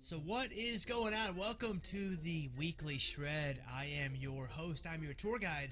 So what is going on? Welcome to the weekly shred. I am your host. I'm your tour guide,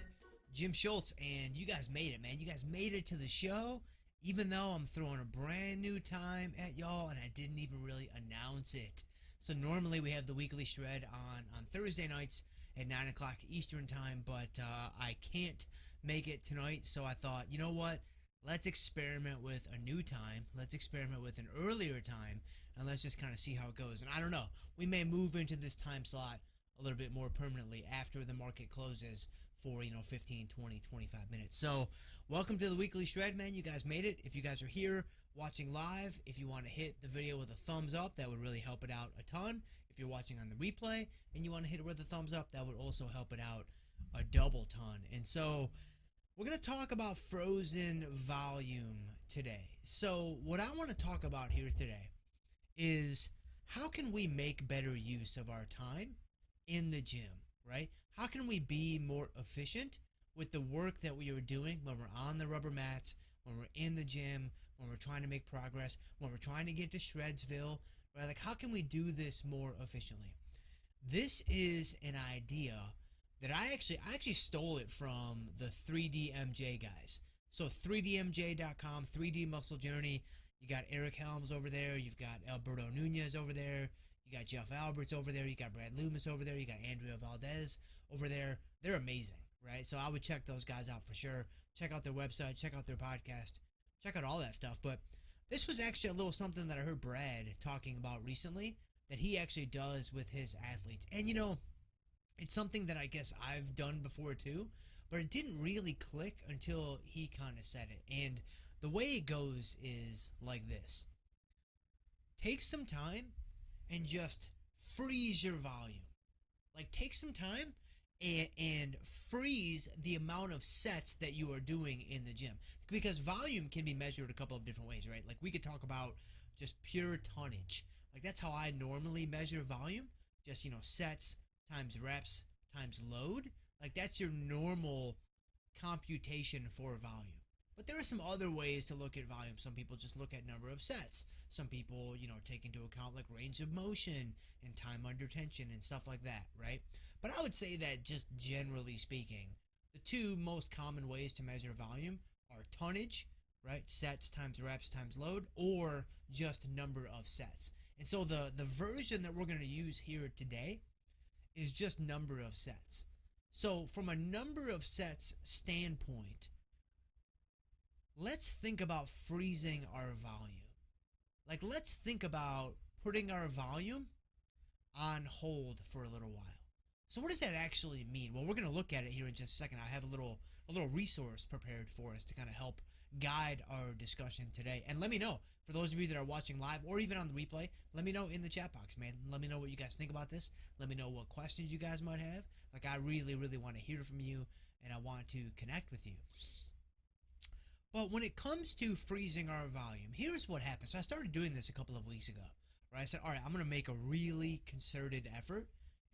Jim Schultz, and you guys made it, man. You guys made it to the show, even though I'm throwing a brand new time at y'all, and I didn't even really announce it. So normally we have the weekly shred on Thursday nights at 9 o'clock Eastern time, but I can't make it tonight, so I thought, you know what? Let's experiment with a new time. Let's experiment with an earlier time, and let's just kind of see how it goes. And I don't know, we may move into this time slot a little bit more permanently after the market closes for, 15, 20, 25 minutes. So, welcome to the weekly shred, man. You guys made it. If you guys are here watching live, if you want to hit the video with a thumbs up, that would really help it out a ton. If you're watching on the replay and you want to hit it with a thumbs up, that would also help it out a double ton. And so, we're going to talk about frozen volume today. So what I want to talk about here today is how can we make better use of our time in the gym, right? How can we be more efficient with the work that we are doing when we're on the rubber mats, when we're in the gym, when we're trying to make progress, when we're trying to get to Shredsville, right? Like, how can we do this more efficiently? This is an idea that I actually stole it from the 3DMJ guys. So 3DMJ.com, 3D Muscle Journey. You got Eric Helms over there. You've got Alberto Nunez over there. You got Jeff Alberts over there. You got Brad Loomis over there. You got Andrea Valdez over there. They're amazing, right? So I would check those guys out for sure. Check out their website. Check out their podcast. Check out all that stuff. But this was actually a little something that I heard Brad talking about recently that he actually does with his athletes. And it's something that I guess I've done before too, but it didn't really click until he kind of said it. And the way it goes is like this. Take some time and just freeze your volume. Like, take some time and freeze the amount of sets that you are doing in the gym. Because volume can be measured a couple of different ways, right? Like, we could talk about just pure tonnage. Like, that's how I normally measure volume. Just, sets times reps times load. Like, that's your normal computation for volume. But there are some other ways to look at volume. Some people just look at number of sets. Some people, take into account like range of motion and time under tension and stuff like that, right? But I would say that just generally speaking, the two most common ways to measure volume are tonnage, right? Sets times reps times load, or just number of sets. And so the version that we're going to use here today is just number of sets. So from a number of sets standpoint, let's think about freezing our volume. Like, let's think about putting our volume on hold for a little while. So what does that actually mean? Well, we're going to look at it here in just a second. I have a little resource prepared for us to kind of help guide our discussion today. And let me know, for those of you that are watching live or even on the replay, let me know in the chat box, man. Let me know what you guys think about this. Let me know what questions you guys might have. Like, I really, really want to hear from you, and I want to connect with you. But when it comes to freezing our volume, here's what happens. So I started doing this a couple of weeks ago, right? I said, all right, I'm going to make a really concerted effort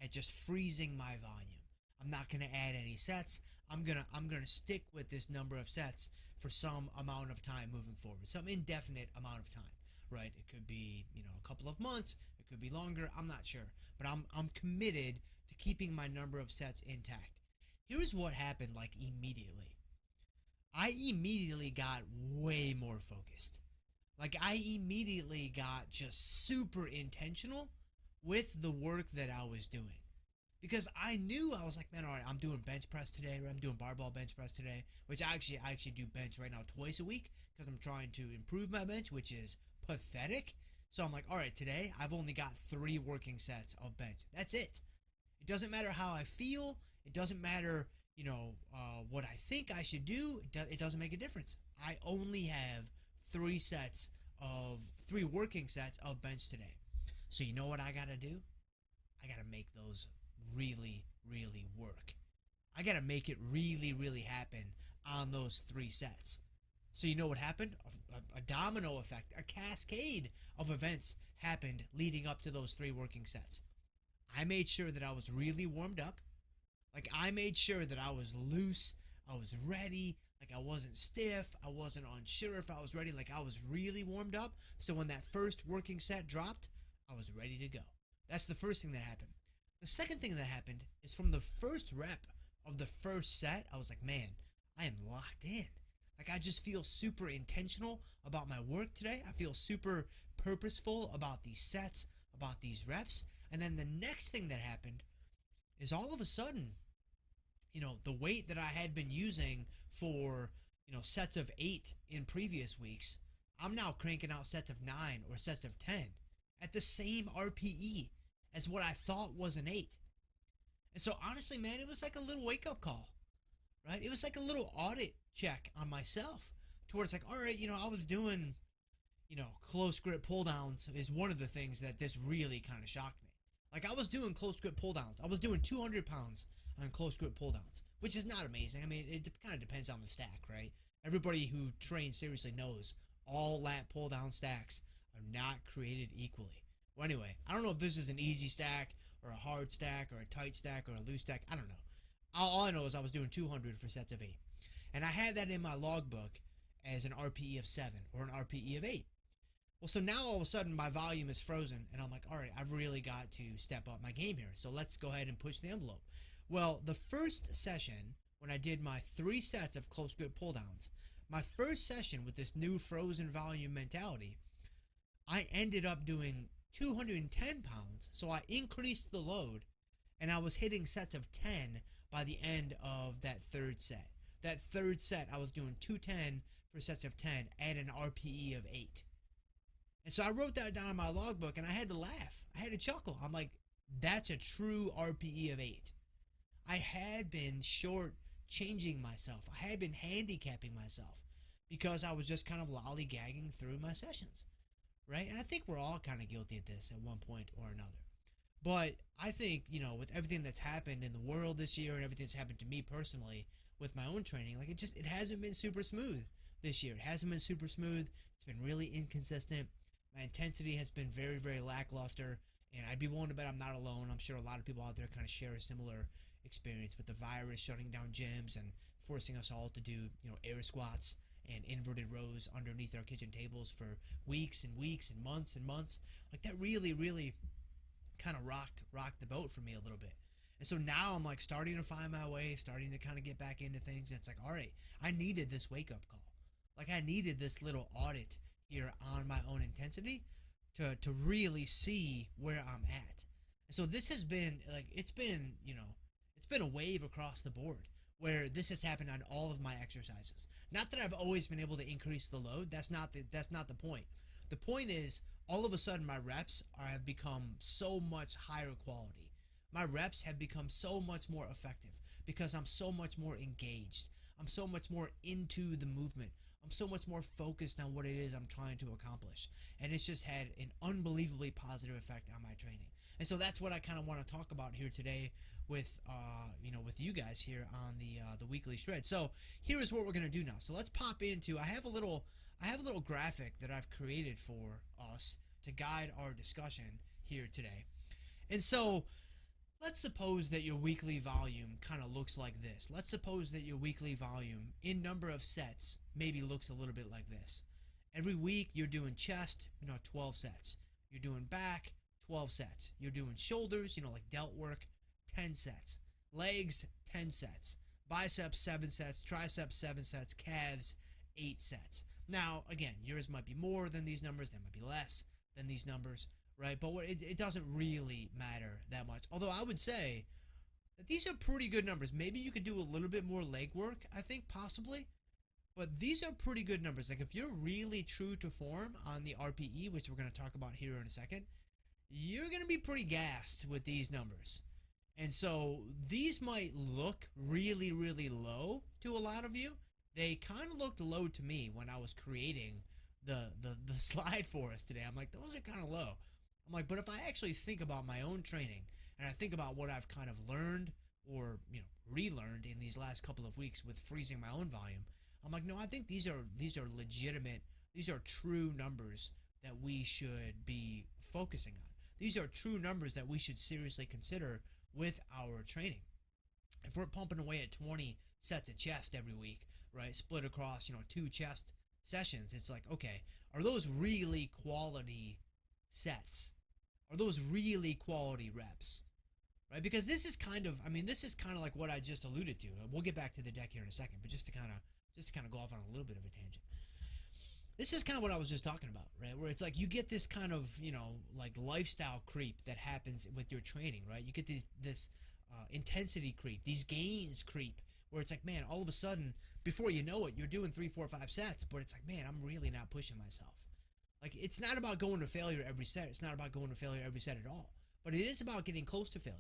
at just freezing my volume. I'm not going to add any sets. I'm gonna stick with this number of sets for some amount of time moving forward, some indefinite amount of time, right? It could be, a couple of months. It could be longer. I'm not sure, but I'm committed to keeping my number of sets intact. Here's what happened, like, immediately. I immediately got way more focused. Like, I immediately got just super intentional with the work that I was doing. Because I knew, I was like, man, all right, I'm doing bench press today, right? I'm doing barbell bench press today, which I actually do bench right now twice a week because I'm trying to improve my bench, which is pathetic. So I'm like, all right, today I've only got 3 working sets of bench. That's it. It doesn't matter how I feel. It doesn't matter, what I think I should do. It doesn't make a difference. I only have 3 working sets of bench today. So you know what I got to do? I got to make those really, really work. I got to make it really, really happen on those 3 sets. So you know what happened? A domino effect, a cascade of events happened leading up to those 3 working sets. I made sure that I was really warmed up. Like, I made sure that I was loose, I was ready, like I wasn't stiff, I wasn't unsure if I was ready, like I was really warmed up. So when that first working set dropped, I was ready to go. That's the first thing that happened. The second thing that happened is from the first rep of the first set, I was like, man, I am locked in. Like, I just feel super intentional about my work today. I feel super purposeful about these sets, about these reps. And then the next thing that happened is all of a sudden, the weight that I had been using for, sets of 8 in previous weeks, I'm now cranking out sets of 9 or sets of 10 at the same RPE as what I thought was an 8. And so honestly, man, it was like a little wake-up call, right? It was like a little audit check on myself towards like, all right, I was doing, close grip pull downs is one of the things that this really kind of shocked me. Like, I was doing close grip pull downs. I was doing 200 pounds on close grip pull downs, which is not amazing. I mean, it kind of depends on the stack, right? Everybody who trains seriously knows all lat pull down stacks are not created equally. Well, anyway, I don't know if this is an easy stack or a hard stack or a tight stack or a loose stack. I don't know. All I know is I was doing 200 for sets of 8. And I had that in my logbook as an RPE of 7 or an RPE of 8. Well, so now all of a sudden my volume is frozen and I'm like, all right, I've really got to step up my game here. So let's go ahead and push the envelope. Well, the first session, when I did my 3 sets of close grip pull downs, my first session with this new frozen volume mentality, I ended up doing 210 pounds. So I increased the load and I was hitting sets of 10 by the end of that third set. That third set, I was doing 210 for sets of 10 at an RPE of 8. And so I wrote that down in my logbook and I had to laugh. I had to chuckle. I'm like, that's a true RPE of 8. I had been short-changing myself. I had been handicapping myself because I was just kind of lollygagging through my sessions, right? And I think we're all kind of guilty of this at one point or another. But I think, with everything that's happened in the world this year and everything that's happened to me personally with my own training, like it hasn't been super smooth this year. It hasn't been super smooth. It's been really inconsistent. My intensity has been very, very lackluster. And I'd be willing to bet I'm not alone. I'm sure a lot of people out there kind of share a similar experience with the virus shutting down gyms and forcing us all to do, air squats and inverted rows underneath our kitchen tables for weeks and weeks and months. Like, that really, really kind of rocked the boat for me a little bit. And so now I'm like starting to find my way, starting to kind of get back into things. And it's like, all right, I needed this wake-up call. Like, I needed this little audit here on my own intensity to really see where I'm at. And so this has been like, it's been a wave across the board where this has happened on all of my exercises. Not that I've always been able to increase the load. That's not the point. The point is, all of a sudden my reps have become so much higher quality. My reps have become so much more effective because I'm so much more engaged. I'm so much more into the movement. I'm so much more focused on what it is I'm trying to accomplish. And it's just had an unbelievably positive effect on my training. And so that's what I kind of want to talk about here today with you guys here on the weekly shred. So here is what we're going to do now. So let's pop into, I have a little graphic that I've created for us to guide our discussion here today. And so let's suppose that your weekly volume kind of looks like this. Let's suppose that your weekly volume in number of sets maybe looks a little bit like this. Every week you're doing chest, 12 sets. You're doing back, 12 sets. You're doing shoulders, like delt work, 10 sets. Legs, 10 sets. Biceps, 7 sets. Triceps, 7 sets. Calves, 8 sets. Now, again, yours might be more than these numbers. They might be less than these numbers, right? But it doesn't really matter that much. Although I would say that these are pretty good numbers. Maybe you could do a little bit more leg work, I think, possibly. But these are pretty good numbers. Like, if you're really true to form on the RPE, which we're going to talk about here in a second, you're going to be pretty gassed with these numbers. And so these might look really, really low to a lot of you. They kind of looked low to me when I was creating the slide for us today. I'm like, those are kind of low. I'm like, but if I actually think about my own training and I think about what I've kind of learned or, relearned in these last couple of weeks with freezing my own volume, I'm like, no, I think these are legitimate. These are true numbers that we should be focusing on. These are true numbers that we should seriously consider with our training. If we're pumping away at 20 sets of chest every week, right, split across, 2 chest sessions, it's like, okay, are those really quality sets? are those really quality reps, right? Because this is kind of, I mean, this is kind of like what I just alluded to. We'll get back to the deck here in a second, but just to kind of go off on a little bit of a tangent. This is kind of what I was just talking about, right? Where it's like you get this kind of, like lifestyle creep that happens with your training, right? You get this intensity creep, these gains creep, where it's like, man, all of a sudden, before you know it, you're doing 3, 4, 5 sets, but it's like, man, I'm really not pushing myself. Like, it's not about going to failure every set. It's not about going to failure every set at all. But it is about getting close to failure.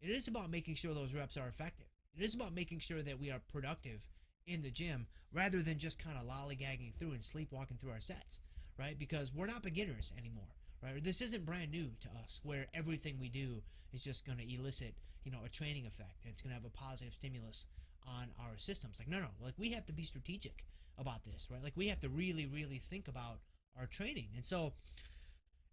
It is about making sure those reps are effective. It is about making sure that we are productive in the gym rather than just kind of lollygagging through and sleepwalking through our sets, right? Because we're not beginners anymore, right? This isn't brand new to us where everything we do is just going to elicit, a training effect, and it's going to have a positive stimulus on our systems. Like, no, like we have to be strategic about this, right? Like we have to really, really think about our training. And so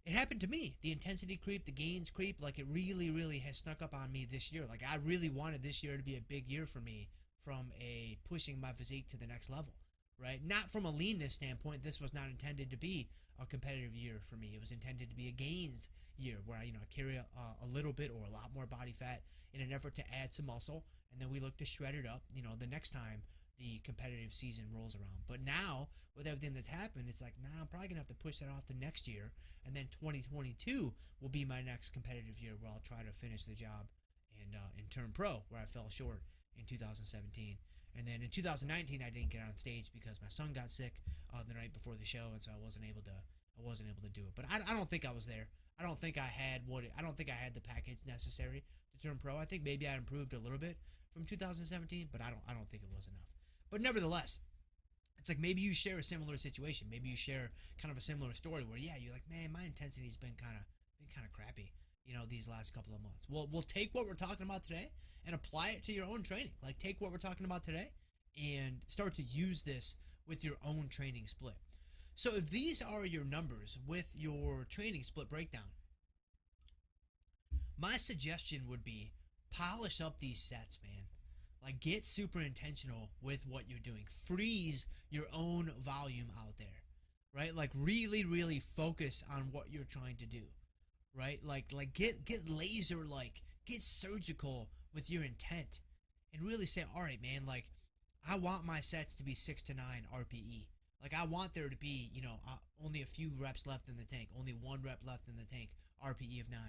it happened to me. The intensity creep, the gains creep, like it really, really has snuck up on me this year. Like I really wanted this year to be a big year for me from a pushing my physique to the next level, right? Not from a leanness standpoint. This was not intended to be a competitive year for me. It was intended to be a gains year where I carry a little bit or a lot more body fat in an effort to add some muscle, and then we look to shred it up, the next time the competitive season rolls around. But now, with everything that's happened, it's like, nah, I'm probably going to have to push that off to next year, and then 2022 will be my next competitive year where I'll try to finish the job and turn pro, where I fell short in 2017. And then in 2019, I didn't get on stage because my son got sick the night before the show, and so I wasn't able to do it. But I don't think I was there. I don't think I had the package necessary to turn pro. I think maybe I improved a little bit from 2017, but I don't think it was enough. But nevertheless, it's like maybe you share a similar situation. Maybe you share kind of a similar story where, yeah, you're like, man, my intensity's been kind of crappy, these last couple of months. Well, we'll take what we're talking about today and apply it to your own training. Like, take what we're talking about today and start to use this with your own training split. So if these are your numbers with your training split breakdown, my suggestion would be polish up these sets, man. Like, get super intentional with what you're doing. Freeze your own volume out there, right? Like, really, really focus on what you're trying to do, right? Like get laser, like, get surgical with your intent and really say, all right, man, like, I want my sets to be 6 to 9 RPE. Like, I want there to be, only a few reps left in the tank, only 1 rep left in the tank, RPE of 9,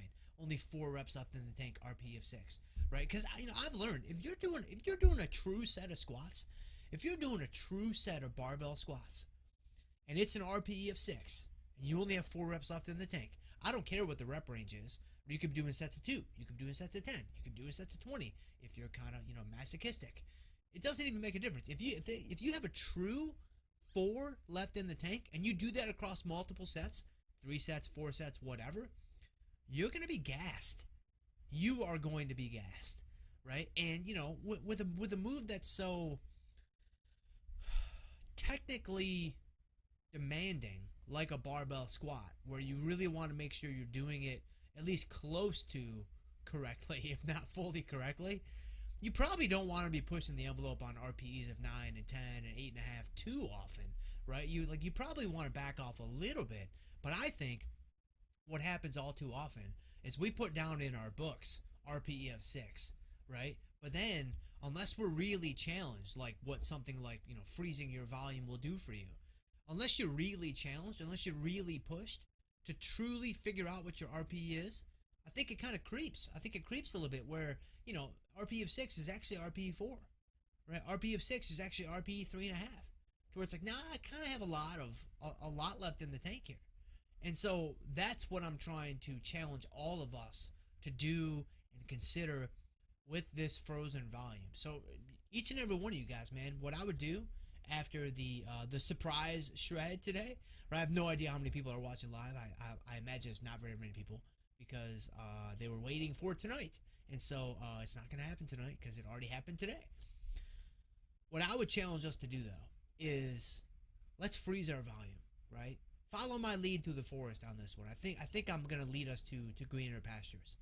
only 4 reps left in the tank, RPE of 6, right? Because, I've learned, if you're doing a true set of squats, if you're doing a true set of barbell squats, and it's an RPE of 6, and you only have 4 reps left in the tank, I don't care what the rep range is. You could be doing sets of 2, you could be doing sets of 10, you could be doing sets of 20, if you're kind of, masochistic. It doesn't even make a difference. If you have a true 4 left in the tank, and you do that across multiple sets, 3 sets, 4 sets, whatever, you're going to be gassed. You are going to be gassed, right? And, with a move that's so technically demanding, like a barbell squat, where you really want to make sure you're doing it at least close to correctly, if not fully correctly, you probably don't want to be pushing the envelope on RPEs of 9 and 10 and 8.5 too often, right? You probably want to back off a little bit, but I think what happens all too often is we put down in our books RPE of 6, right? But then, unless we're really challenged, like what something like, freezing your volume will do for you, unless you're really challenged, unless you're really pushed to truly figure out what your RPE is, I think it kind of creeps. I think it creeps a little bit where, RPE of 6 is actually RPE 4, right? RPE of 6 is actually RPE 3.5. To where it's like, nah, I kind of have a lot left in the tank here. And so that's what I'm trying to challenge all of us to do and consider with this frozen volume. So each and every one of you guys, man, what I would do after the surprise shred today, right? I have no idea how many people are watching live. I imagine it's not very many people because they were waiting for tonight. And so it's not going to happen tonight because it already happened today. What I would challenge us to do, though, is let's freeze our volume, right? Follow my lead through the forest on this one. I think I'm going to lead us to greener pastures.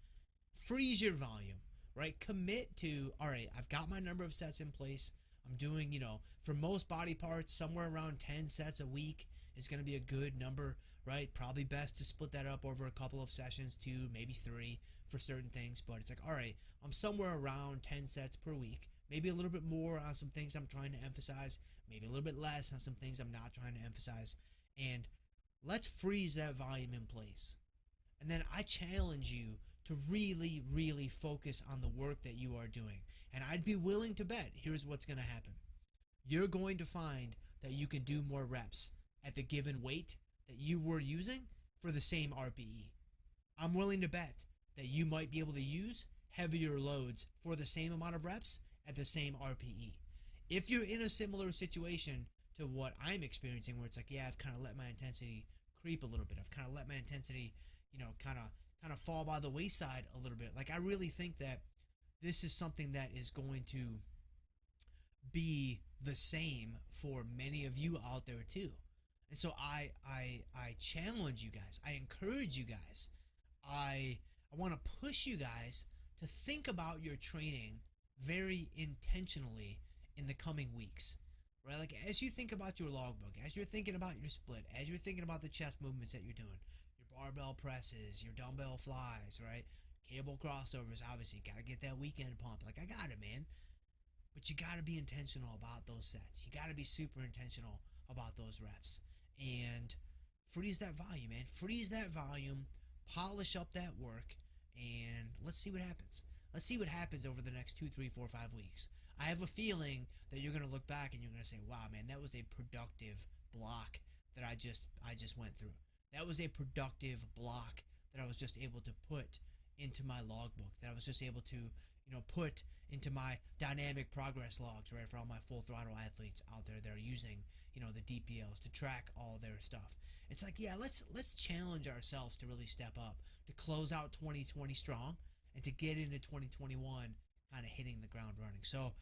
Freeze your volume, right? Commit to, all right, I've got my number of sets in place. I'm doing, for most body parts, somewhere around 10 sets a week is going to be a good number, right? Probably best to split that up over a couple of sessions, 2, maybe 3 for certain things. But it's like, all right, I'm somewhere around 10 sets per week. Maybe a little bit more on some things I'm trying to emphasize. Maybe a little bit less on some things I'm not trying to emphasize. And let's freeze that volume in place. And then I challenge you to really, really focus on the work that you are doing. And I'd be willing to bet, here's what's going to happen. You're going to find that you can do more reps at the given weight that you were using for the same RPE. I'm willing to bet that you might be able to use heavier loads for the same amount of reps at the same RPE. If you're in a similar situation to what I'm experiencing, where it's like, yeah, I've kind of let my intensity creep a little bit. I've kind of let my intensity, kind of fall by the wayside a little bit. Like, I really think that this is something that is going to be the same for many of you out there too. And so I challenge you guys. I encourage you guys. I want to push you guys to think about your training very intentionally in the coming weeks, right? Like, as you think about your logbook, as you're thinking about your split, as you're thinking about the chest movements that you're doing, your barbell presses, your dumbbell flies, right? Cable crossovers, obviously, got to get that weekend pump. Like, I got it, man. But you got to be intentional about those sets. You got to be super intentional about those reps. And freeze that volume, man. Freeze that volume. Polish up that work. And let's see what happens. Let's see what happens over the next 2, 3, 4, 5 weeks. I have a feeling that you're going to look back and you're going to say, wow, man, that was a productive block that I just went through. That was a productive block that I was just able to put into my logbook, that I was just able to, put into my dynamic progress logs, right, for all my full throttle athletes out there that are using, the DPLs to track all their stuff. It's like, yeah, let's challenge ourselves to really step up, to close out 2020 strong, and to get into 2021 kind of hitting the ground running. So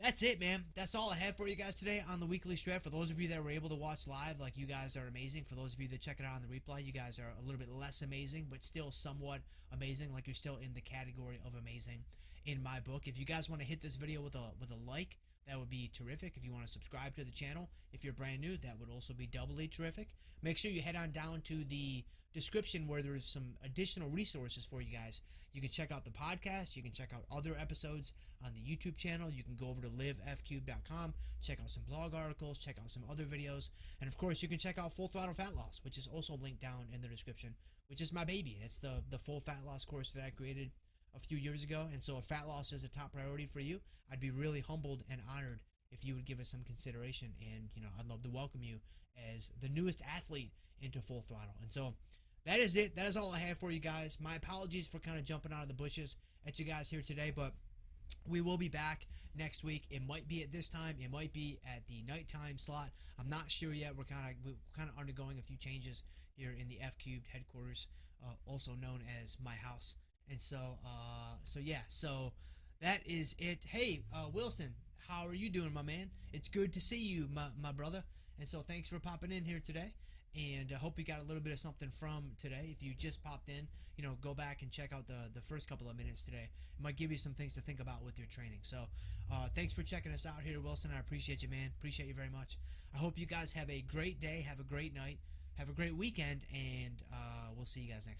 that's it, man. That's all I have for you guys today on the weekly shred. For those of you that were able to watch live, like, you guys are amazing. For those of you that check it out on the replay, you guys are a little bit less amazing, but still somewhat amazing. Like, you're still in the category of amazing in my book. If you guys want to hit this video with a like, that would be terrific. If you want to subscribe to the channel, if you're brand new, that would also be doubly terrific. Make sure you head on down to the description where there's some additional resources for you guys. You can check out the podcast. You can check out other episodes on the YouTube channel. You can go over to livefcube.com, check out some blog articles, check out some other videos. And, of course, you can check out Full Throttle Fat Loss, which is also linked down in the description, which is my baby. It's the full fat loss course that I created a few years ago. And so if fat loss is a top priority for you, I'd be really humbled and honored if you would give it some consideration. And, I'd love to welcome you as the newest athlete into Full Throttle. And so that is it. That is all I have for you guys. My apologies for kind of jumping out of the bushes at you guys here today, but we will be back next week. It might be at this time. It might be at the nighttime slot. I'm not sure yet. We're kind of undergoing a few changes here in the F Cubed headquarters, also known as my house. And so yeah. So that is it. Hey, Wilson, how are you doing, my man? It's good to see you, my brother. And so thanks for popping in here today. And I hope you got a little bit of something from today. If you just popped in, go back and check out the first couple of minutes today. It might give you some things to think about with your training. So thanks for checking us out here, Wilson. I appreciate you, man. Appreciate you very much. I hope you guys have a great day. Have a great night. Have a great weekend. And we'll see you guys next time.